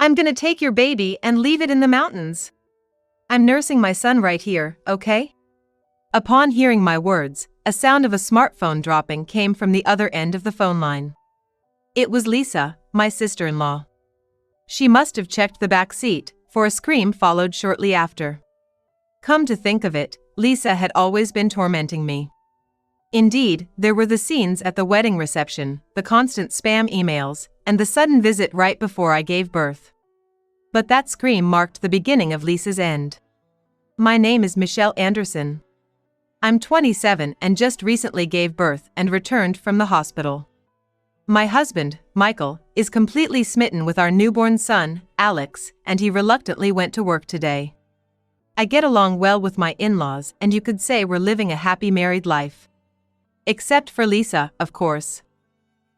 I'm gonna take your baby and leave it in the mountains. I'm nursing my son right here, okay? Upon hearing my words, a sound of a smartphone dropping came from the other end of the phone line. It was Lisa, my sister-in-law. She must have checked the back seat, for a scream followed shortly after. Come to think of it, Lisa had always been tormenting me. Indeed, there were the scenes at the wedding reception, the constant spam emails, and the sudden visit right before I gave birth. But that scream marked the beginning of Lisa's end. My name is Michelle Anderson. I'm 27 and just recently gave birth and returned from the hospital. My husband, Michael, is completely smitten with our newborn son, Alex, and he reluctantly went to work today. I get along well with my in-laws, and you could say we're living a happy married life. Except for Lisa, of course.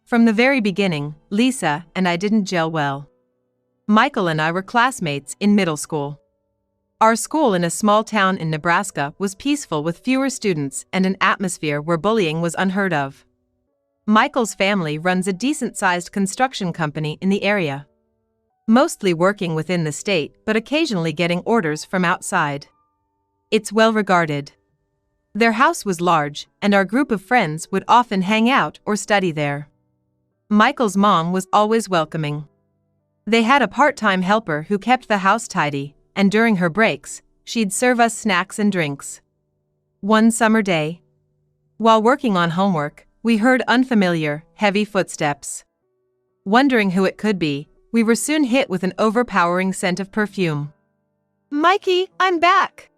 From the very beginning, Lisa and I didn't gel well. Michael and I were classmates in middle school. Our school in a small town in Nebraska was peaceful with fewer students and an atmosphere where bullying was unheard of. Michael's family runs a decent-sized construction company in the area. Mostly working within the state but occasionally getting orders from outside. It's well regarded. Their house was large, and our group of friends would often hang out or study there. Michael's mom was always welcoming. They had a part-time helper who kept the house tidy, and during her breaks, she'd serve us snacks and drinks. One summer day, while working on homework, we heard unfamiliar, heavy footsteps. Wondering who it could be, we were soon hit with an overpowering scent of perfume. "Mikey, I'm back!"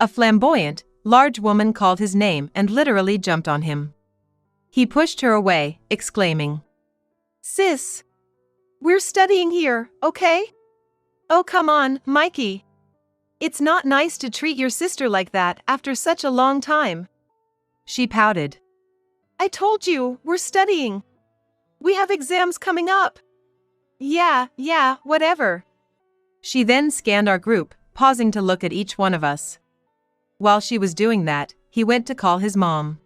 A flamboyant, large woman called his name and literally jumped on him. He pushed her away, exclaiming, "Sis! We're studying here, okay? Oh, come on, Mikey. It's not nice to treat your sister like that after such a long time." She pouted. "I told you, we're studying. We have exams coming up." Yeah, whatever." She then scanned our group, pausing to look at each one of us. While she was doing that, he went to call his mom.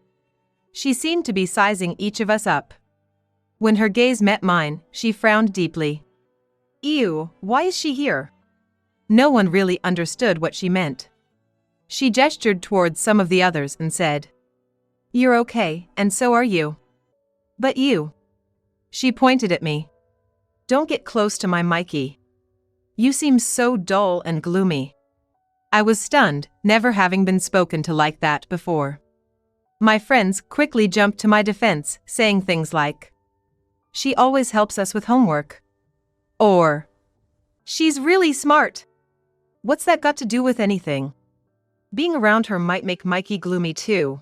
She seemed to be sizing each of us up. When her gaze met mine, she frowned deeply. Ew, why is she here? No one really understood what she meant. She gestured towards some of the others and said, "You're okay, and so are you. But you." She pointed at me. "Don't get close to my Mikey. You seem so dull and gloomy." I was stunned, never having been spoken to like that before. My friends quickly jumped to my defense, saying things like, "She always helps us with homework." Or, "She's really smart." What's that got to do with anything? Being around her might make Mikey gloomy too.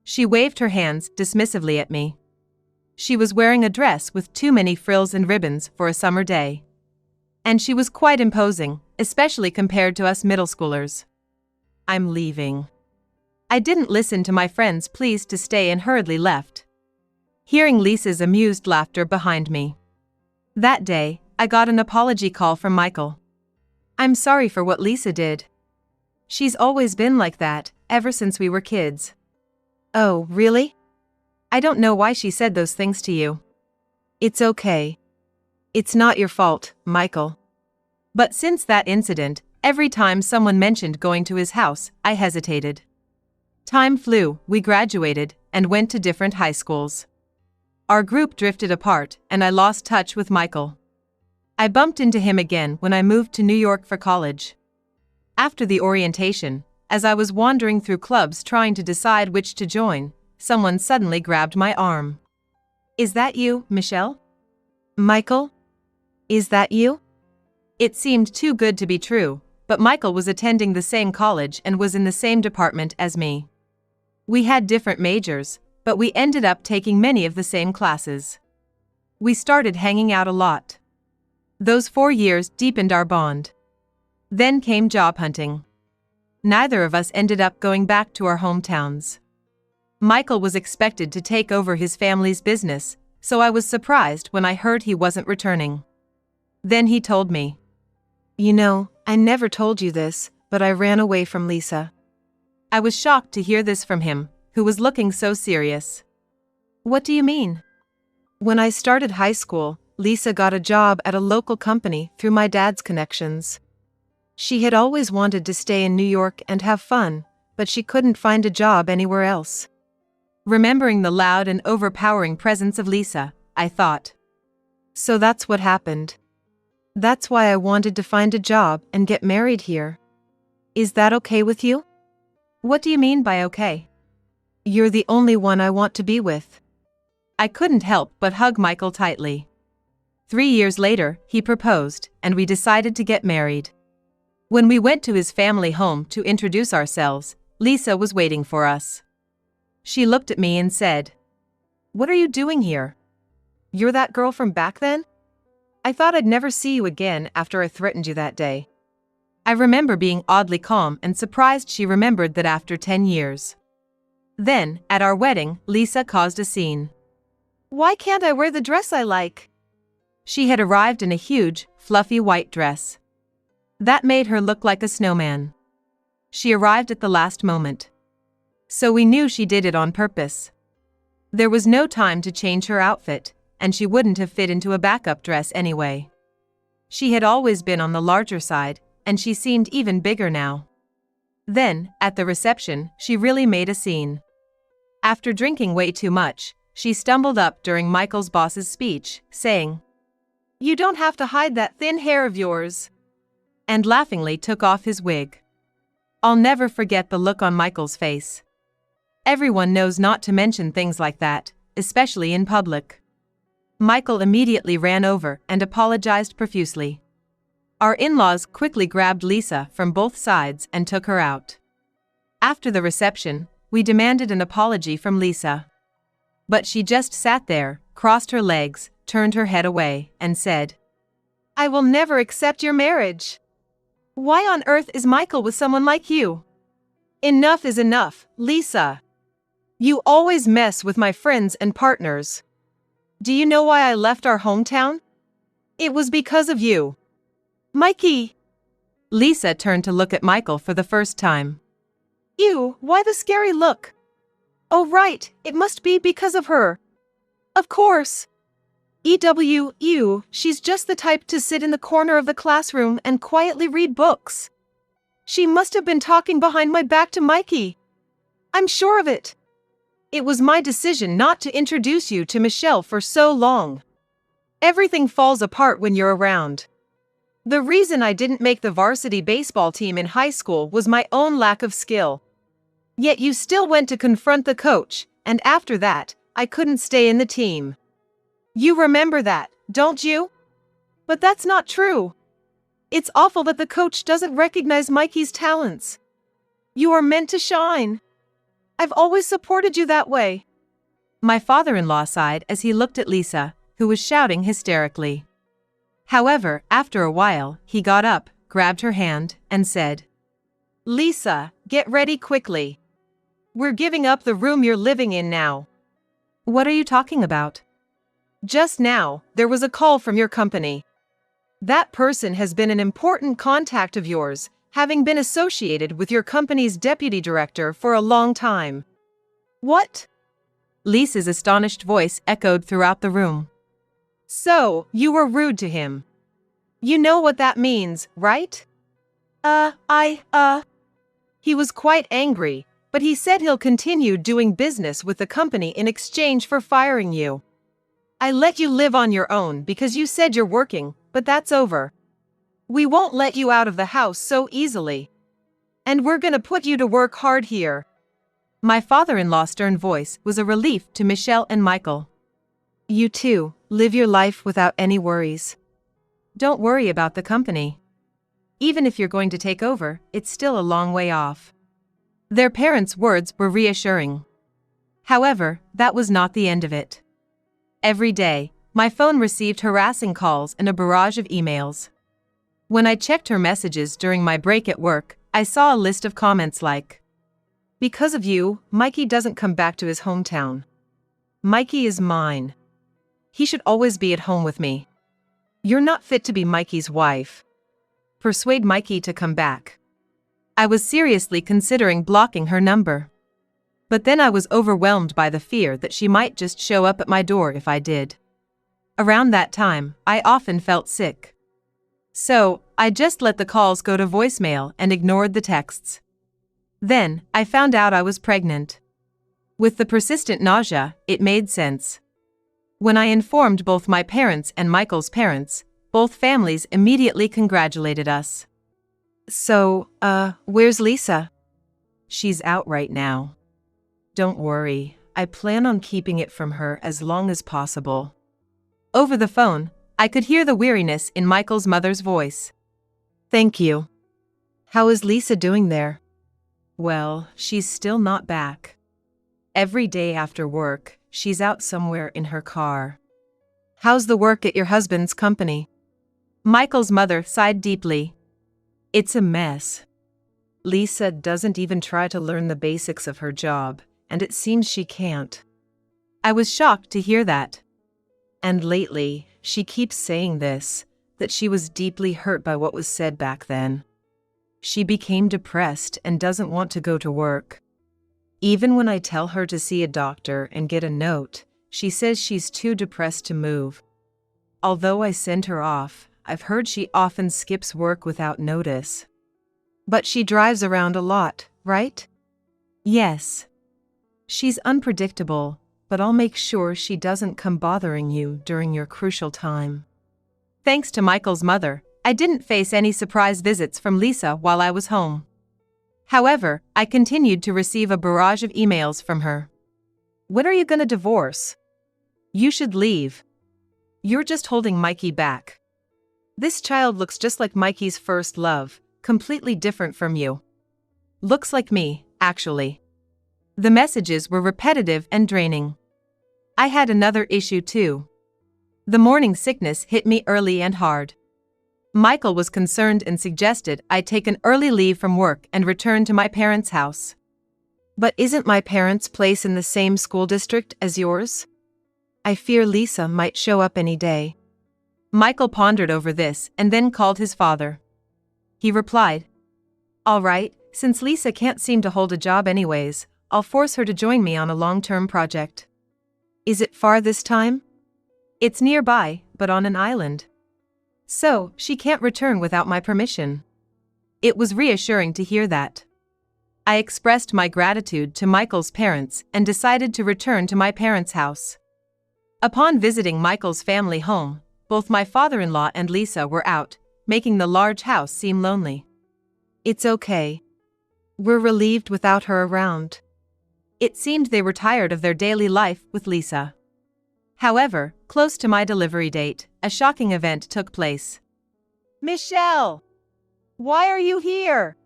She waved her hands dismissively at me. She was wearing a dress with too many frills and ribbons for a summer day. And she was quite imposing, especially compared to us middle schoolers. "I'm leaving." I didn't listen to my friends' pleas to stay and hurriedly left, hearing Lisa's amused laughter behind me. That day, I got an apology call from Michael. "I'm sorry for what Lisa did. She's always been like that, ever since we were kids." "Oh, really? I don't know why she said those things to you." "It's okay. It's not your fault, Michael." But since that incident, every time someone mentioned going to his house, I hesitated. Time flew, we graduated, and went to different high schools. Our group drifted apart, and I lost touch with Michael. I bumped into him again when I moved to New York for college. After the orientation, as I was wandering through clubs trying to decide which to join, someone suddenly grabbed my arm. "Is that you, Michelle?" "Michael? Is that you?" It seemed too good to be true, but Michael was attending the same college and was in the same department as me. We had different majors, but we ended up taking many of the same classes. We started hanging out a lot. Those 4 years deepened our bond. Then came job hunting. Neither of us ended up going back to our hometowns. Michael was expected to take over his family's business, so I was surprised when I heard he wasn't returning. Then he told me, "You know, I never told you this, but I ran away from Lisa." I was shocked to hear this from him, who was looking so serious. "What do you mean?" "When I started high school, Lisa got a job at a local company through my dad's connections. She had always wanted to stay in New York and have fun, but she couldn't find a job anywhere else. Remembering the loud and overpowering presence of Lisa, I thought. So that's what happened. That's why I wanted to find a job and get married here. Is that okay with you? What do you mean by okay? You're the only one I want to be with. I couldn't help but hug Michael tightly. 3 years later, he proposed, and we decided to get married. When we went to his family home to introduce ourselves, Lisa was waiting for us. She looked at me and said, "What are you doing here? You're that girl from back then? I thought I'd never see you again after I threatened you that day." I remember being oddly calm and surprised she remembered that after 10 years. Then, at our wedding, Lisa caused a scene. "Why can't I wear the dress I like?" She had arrived in a huge, fluffy white dress. That made her look like a snowman. She arrived at the last moment. So we knew she did it on purpose. There was no time to change her outfit, and she wouldn't have fit into a backup dress anyway. She had always been on the larger side, and she seemed even bigger now. Then, at the reception, she really made a scene. After drinking way too much, she stumbled up during Michael's boss's speech, saying, "You don't have to hide that thin hair of yours," and laughingly took off his wig. I'll never forget the look on Michael's face. Everyone knows not to mention things like that, especially in public. Michael immediately ran over and apologized profusely. Our in-laws quickly grabbed Lisa from both sides and took her out. After the reception, we demanded an apology from Lisa. But she just sat there, crossed her legs, turned her head away, and said, "I will never accept your marriage. Why on earth is Michael with someone like you? Enough is enough, Lisa. You always mess with my friends and partners. Do you know why I left our hometown? It was because of you. Mikey." Lisa turned to look at Michael for the first time. "Ew, why the scary look? Oh right, it must be because of her. Of course. Ew, she's just the type to sit in the corner of the classroom and quietly read books. She must have been talking behind my back to Mikey. I'm sure of it. It was my decision not to introduce you to Michelle for so long. Everything falls apart when you're around. The reason I didn't make the varsity baseball team in high school was my own lack of skill. Yet you still went to confront the coach, and after that, I couldn't stay in the team. You remember that, don't you? But that's not true. It's awful that the coach doesn't recognize Mikey's talents. You are meant to shine. I've always supported you that way." My father-in-law sighed as he looked at Lisa, who was shouting hysterically. However, after a while, he got up, grabbed her hand, and said, "Lisa, get ready quickly. We're giving up the room you're living in now." "What are you talking about?" "Just now, there was a call from your company. That person has been an important contact of yours, having been associated with your company's deputy director for a long time." "What?" Lisa's astonished voice echoed throughout the room. "So, you were rude to him. You know what that means, right?" He was quite angry, but he said he'll continue doing business with the company in exchange for firing you. I let you live on your own because you said you're working, but that's over. We won't let you out of the house so easily. And we're gonna put you to work hard here." My father-in-law's stern voice was a relief to Michelle and Michael. "You too, live your life without any worries. Don't worry about the company. Even if you're going to take over, it's still a long way off." Their parents' words were reassuring. However, that was not the end of it. Every day, my phone received harassing calls and a barrage of emails. When I checked her messages during my break at work, I saw a list of comments like, "Because of you, Mikey doesn't come back to his hometown. Mikey is mine. He should always be at home with me. You're not fit to be Mikey's wife. Persuade Mikey to come back." I was seriously considering blocking her number. But then I was overwhelmed by the fear that she might just show up at my door if I did. Around that time, I often felt sick. So, I just let the calls go to voicemail and ignored the texts. Then, I found out I was pregnant. With the persistent nausea, it made sense. When I informed both my parents and Michael's parents, both families immediately congratulated us. So, where's Lisa? She's out right now. Don't worry, I plan on keeping it from her as long as possible. Over the phone, I could hear the weariness in Michael's mother's voice. Thank you. How is Lisa doing there? Well, she's still not back. Every day after work, she's out somewhere in her car. How's the work at your husband's company? Michael's mother sighed deeply. It's a mess. Lisa doesn't even try to learn the basics of her job, and it seems she can't. I was shocked to hear that. And lately, she keeps saying this, that she was deeply hurt by what was said back then. She became depressed and doesn't want to go to work. Even when I tell her to see a doctor and get a note, she says she's too depressed to move. Although I send her off, I've heard she often skips work without notice. But she drives around a lot, right? Yes. She's unpredictable, but I'll make sure she doesn't come bothering you during your crucial time. Thanks to Michael's mother, I didn't face any surprise visits from Lisa while I was home. However, I continued to receive a barrage of emails from her. When are you gonna divorce? You should leave. You're just holding Mikey back. This child looks just like Mikey's first love, completely different from you. Looks like me, actually. The messages were repetitive and draining. I had another issue too. The morning sickness hit me early and hard. Michael was concerned and suggested I take an early leave from work and return to my parents' house. But isn't my parents' place in the same school district as yours? I fear Lisa might show up any day. Michael pondered over this and then called his father. He replied, All right, since Lisa can't seem to hold a job anyways, I'll force her to join me on a long-term project. Is it far this time? It's nearby, but on an island. So, she can't return without my permission. It was reassuring to hear that. I expressed my gratitude to Michael's parents and decided to return to my parents' house. Upon visiting Michael's family home, both my father-in-law and Lisa were out, making the large house seem lonely. It's okay. We're relieved without her around. It seemed they were tired of their daily life with Lisa. However, close to my delivery date, a shocking event took place. Michelle! Why are you here?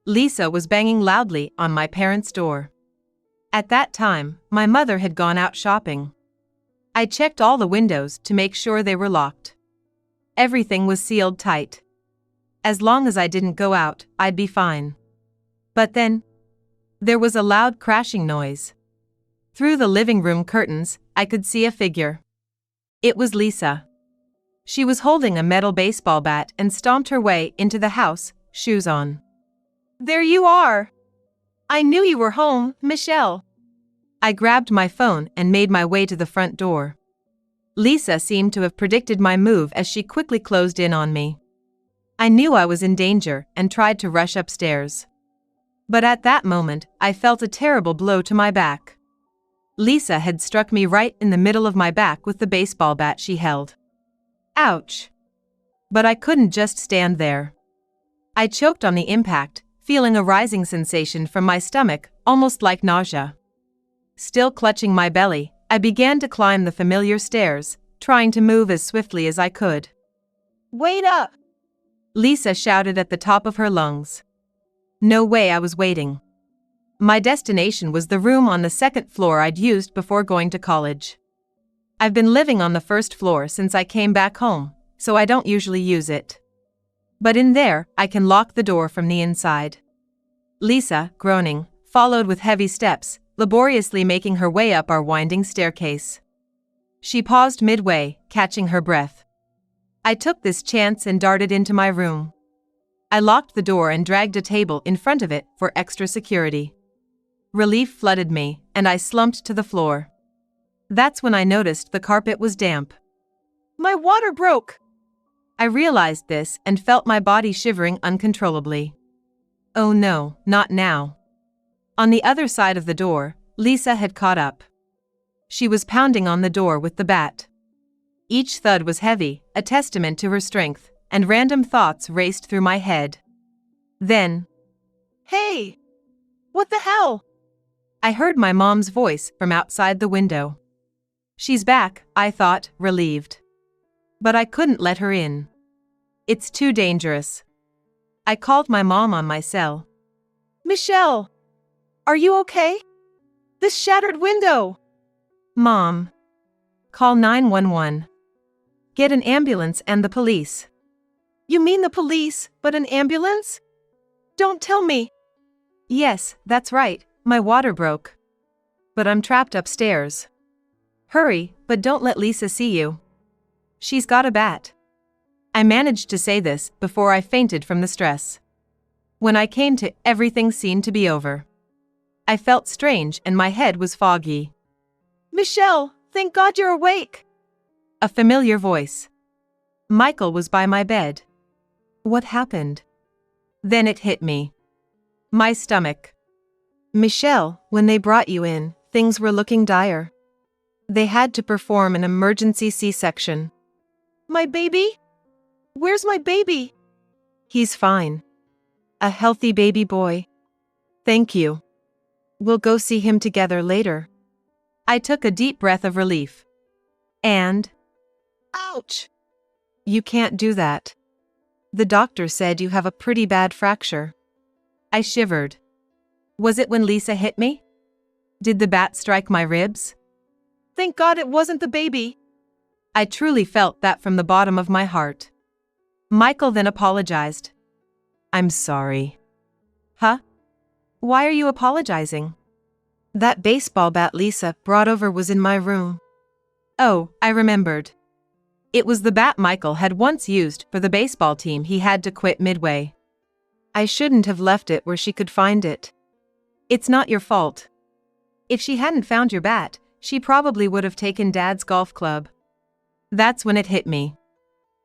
Lisa was banging loudly on my parents' door. At that time, my mother had gone out shopping. I checked all the windows to make sure they were locked. Everything was sealed tight. As long as I didn't go out, I'd be fine. But then, there was a loud crashing noise. Through the living room curtains, I could see a figure. It was Lisa. She was holding a metal baseball bat and stomped her way into the house, shoes on. There you are! I knew you were home, Michelle. I grabbed my phone and made my way to the front door. Lisa seemed to have predicted my move as she quickly closed in on me. I knew I was in danger and tried to rush upstairs. But at that moment, I felt a terrible blow to my back. Lisa had struck me right in the middle of my back with the baseball bat she held. Ouch! But I couldn't just stand there. I choked on the impact, feeling a rising sensation from my stomach, almost like nausea. Still clutching my belly, I began to climb the familiar stairs, trying to move as swiftly as I could. Wait up! Lisa shouted at the top of her lungs. No way I was waiting. My destination was the room on the second floor I'd used before going to college. I've been living on the first floor since I came back home, so I don't usually use it. But in there, I can lock the door from the inside. Lisa, groaning, followed with heavy steps, laboriously making her way up our winding staircase. She paused midway, catching her breath. I took this chance and darted into my room. I locked the door and dragged a table in front of it for extra security. Relief flooded me, and I slumped to the floor. That's when I noticed the carpet was damp. My water broke! I realized this and felt my body shivering uncontrollably. Oh no, not now. On the other side of the door, Lisa had caught up. She was pounding on the door with the bat. Each thud was heavy, a testament to her strength, and random thoughts raced through my head. Then, "Hey! What the hell?" I heard my mom's voice from outside the window. She's back, I thought, relieved. But I couldn't let her in. It's too dangerous. I called my mom on my cell. "Michelle! Are you okay? This shattered window!" "Mom. Call 911. Get an ambulance and the police." "You mean the police, but an ambulance? Don't tell me." "Yes, that's right, my water broke. But I'm trapped upstairs. Hurry, but don't let Lisa see you. She's got a bat." I managed to say this before I fainted from the stress. When I came to, everything seemed to be over. I felt strange and my head was foggy. "Michelle, thank God you're awake." A familiar voice. Michael was by my bed. What happened? Then it hit me. My stomach. "Michelle, when they brought you in, things were looking dire. They had to perform an emergency C-section." "My baby? Where's my baby?" "He's fine. A healthy baby boy. Thank you. We'll go see him together later." I took a deep breath of relief. And... Ouch! "You can't do that. The doctor said you have a pretty bad fracture." I shivered. Was it when Lisa hit me? Did the bat strike my ribs? Thank God it wasn't the baby. I truly felt that from the bottom of my heart. Michael then apologized. "I'm sorry." "Huh? Why are you apologizing?" "That baseball bat Lisa brought over was in my room." Oh, I remembered. It was the bat Michael had once used for the baseball team he had to quit midway. "I shouldn't have left it where she could find it." "It's not your fault. If she hadn't found your bat, she probably would have taken Dad's golf club." That's when it hit me.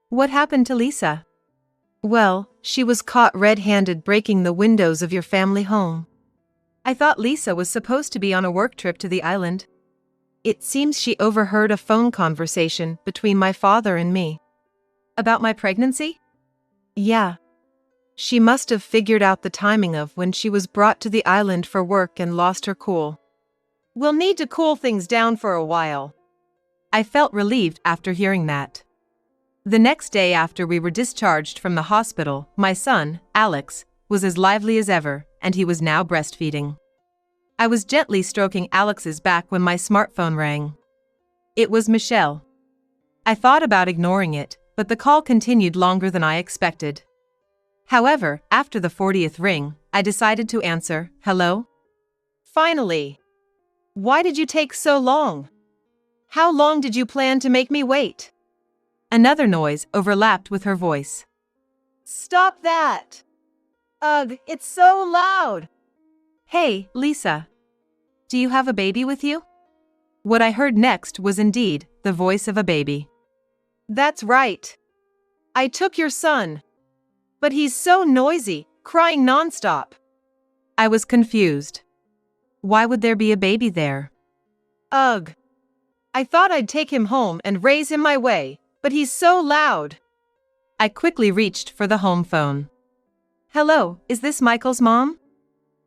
What happened to Lisa? "Well, she was caught red-handed breaking the windows of your family home." I thought Lisa was supposed to be on a work trip to the island. "It seems she overheard a phone conversation between my father and me." About my pregnancy? "Yeah. She must have figured out the timing of when she was brought to the island for work and lost her cool." "We'll need to cool things down for a while." I felt relieved after hearing that. The next day after we were discharged from the hospital, my son, Alex, was as lively as ever, and he was now breastfeeding. I was gently stroking Alex's back when my smartphone rang. It was Michelle. I thought about ignoring it, but the call continued longer than I expected. However, after the 40th ring, I decided to answer, "Hello?" "Finally! Why did you take so long? How long did you plan to make me wait?" Another noise overlapped with her voice. "Stop that! Ugh, it's so loud!" "Hey, Lisa. Do you have a baby with you?" What I heard next was indeed the voice of a baby. "That's right. I took your son. But he's so noisy, crying nonstop." I was confused. Why would there be a baby there? "Ugh. I thought I'd take him home and raise him my way, but he's so loud." I quickly reached for the home phone. "Hello, is this Michael's mom?"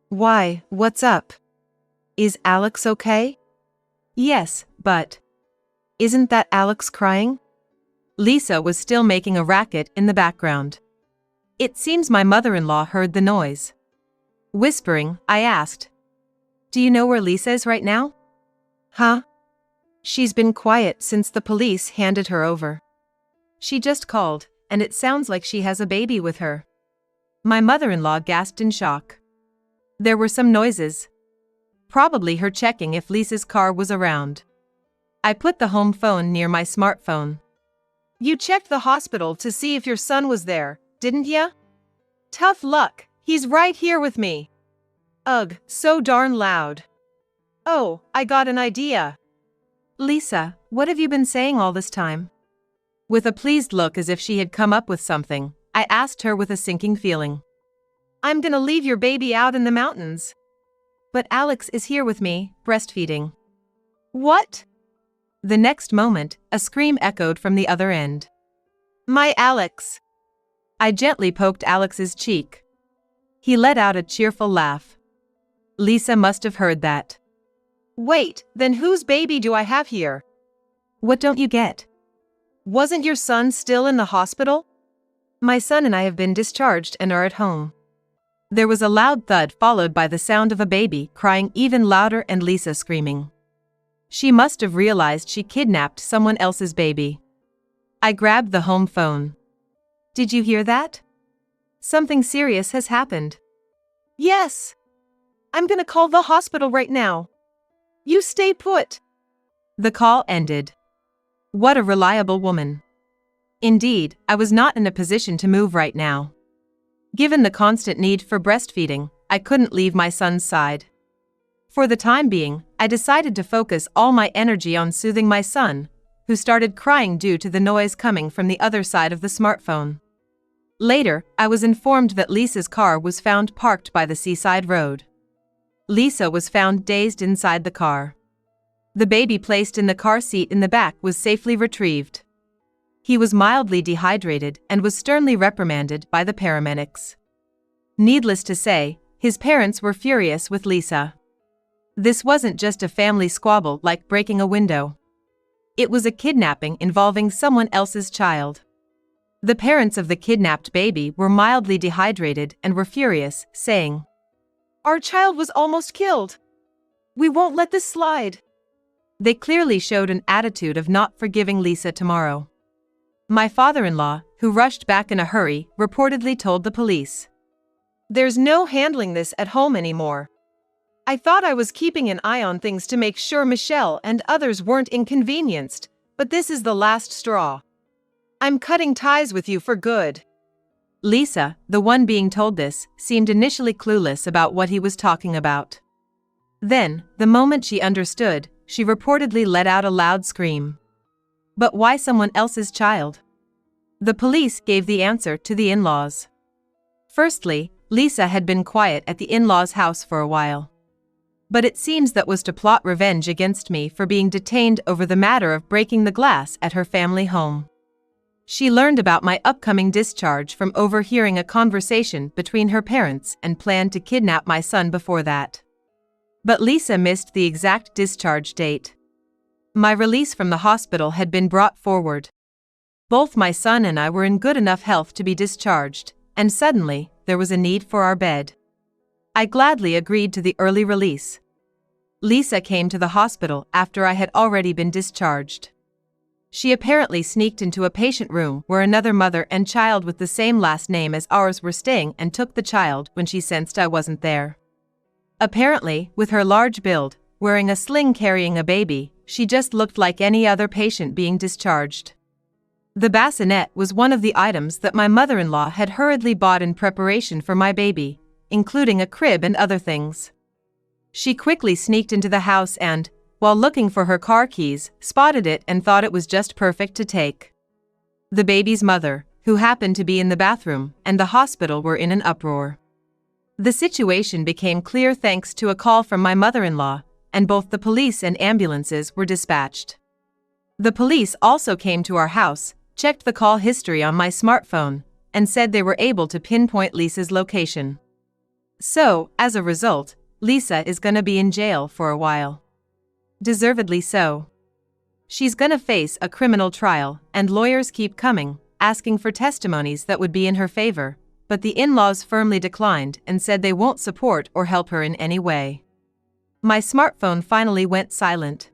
"Why, what's up? Is Alex okay?" "Yes, but..." "Isn't that Alex crying?" Lisa was still making a racket in the background. It seems my mother-in-law heard the noise. Whispering, I asked, "Do you know where Lisa is right now?" "Huh? She's been quiet since the police handed her over." "She just called, and it sounds like she has a baby with her." My mother-in-law gasped in shock. There were some noises. Probably her checking if Lisa's car was around. I put the home phone near my smartphone. "You checked the hospital to see if your son was there, didn't ya?" "Tough luck, he's right here with me." "Ugh, so darn loud." "Oh, I got an idea." "Lisa, what have you been saying all this time?" With a pleased look as if she had come up with something, I asked her with a sinking feeling. I'm gonna leave your baby out in the mountains. But Alex is here with me, breastfeeding. What? The next moment, a scream echoed from the other end. My Alex! I gently poked Alex's cheek. He let out a cheerful laugh. Lisa must have heard that. Wait, then whose baby do I have here? What don't you get? Wasn't your son still in the hospital? My son and I have been discharged and are at home. There was a loud thud followed by the sound of a baby crying even louder and Lisa screaming. She must have realized she kidnapped someone else's baby. I grabbed the home phone. Did you hear that? Something serious has happened. Yes. I'm gonna call the hospital right now. You stay put. The call ended. What a reliable woman. Indeed, I was not in a position to move right now. Given the constant need for breastfeeding, I couldn't leave my son's side. For the time being, I decided to focus all my energy on soothing my son, who started crying due to the noise coming from the other side of the smartphone. Later, I was informed that Lisa's car was found parked by the seaside road. Lisa was found dazed inside the car. The baby placed in the car seat in the back was safely retrieved. He was mildly dehydrated and was sternly reprimanded by the paramedics. Needless to say, his parents were furious with Lisa. This wasn't just a family squabble like breaking a window. It was a kidnapping involving someone else's child. The parents of the kidnapped baby were mildly dehydrated and were furious, saying, "Our child was almost killed. We won't let this slide." They clearly showed an attitude of not forgiving Lisa tomorrow. My father-in-law, who rushed back in a hurry, reportedly told the police, "There's no handling this at home anymore. I thought I was keeping an eye on things to make sure Michelle and others weren't inconvenienced, but this is the last straw. I'm cutting ties with you for good." Lisa, the one being told this, seemed initially clueless about what he was talking about. Then, the moment she understood, she reportedly let out a loud scream. But why someone else's child? The police gave the answer to the in-laws. Firstly, Lisa had been quiet at the in-laws' house for a while. But it seems that was to plot revenge against me for being detained over the matter of breaking the glass at her family home. She learned about my upcoming discharge from overhearing a conversation between her parents and planned to kidnap my son before that. But Lisa missed the exact discharge date. My release from the hospital had been brought forward. Both my son and I were in good enough health to be discharged, and suddenly, there was a need for our bed. I gladly agreed to the early release. Lisa came to the hospital after I had already been discharged. She apparently sneaked into a patient room where another mother and child with the same last name as ours were staying and took the child when she sensed I wasn't there. Apparently, with her large build, wearing a sling carrying a baby, she just looked like any other patient being discharged. The bassinet was one of the items that my mother-in-law had hurriedly bought in preparation for my baby, including a crib and other things. She quickly sneaked into the house and, while looking for her car keys, spotted it and thought it was just perfect to take. The baby's mother, who happened to be in the bathroom, and the hospital were in an uproar. The situation became clear thanks to a call from my mother-in-law, and both the police and ambulances were dispatched. The police also came to our house, checked the call history on my smartphone, and said they were able to pinpoint Lisa's location. So, as a result, Lisa is gonna be in jail for a while. Deservedly so. She's gonna face a criminal trial, and lawyers keep coming, asking for testimonies that would be in her favor, but the in-laws firmly declined and said they won't support or help her in any way. My smartphone finally went silent.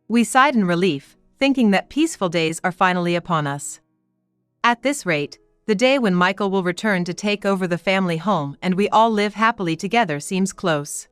We sighed in relief, thinking that peaceful days are finally upon us. At this rate, the day when Michael will return to take over the family home and we all live happily together seems close.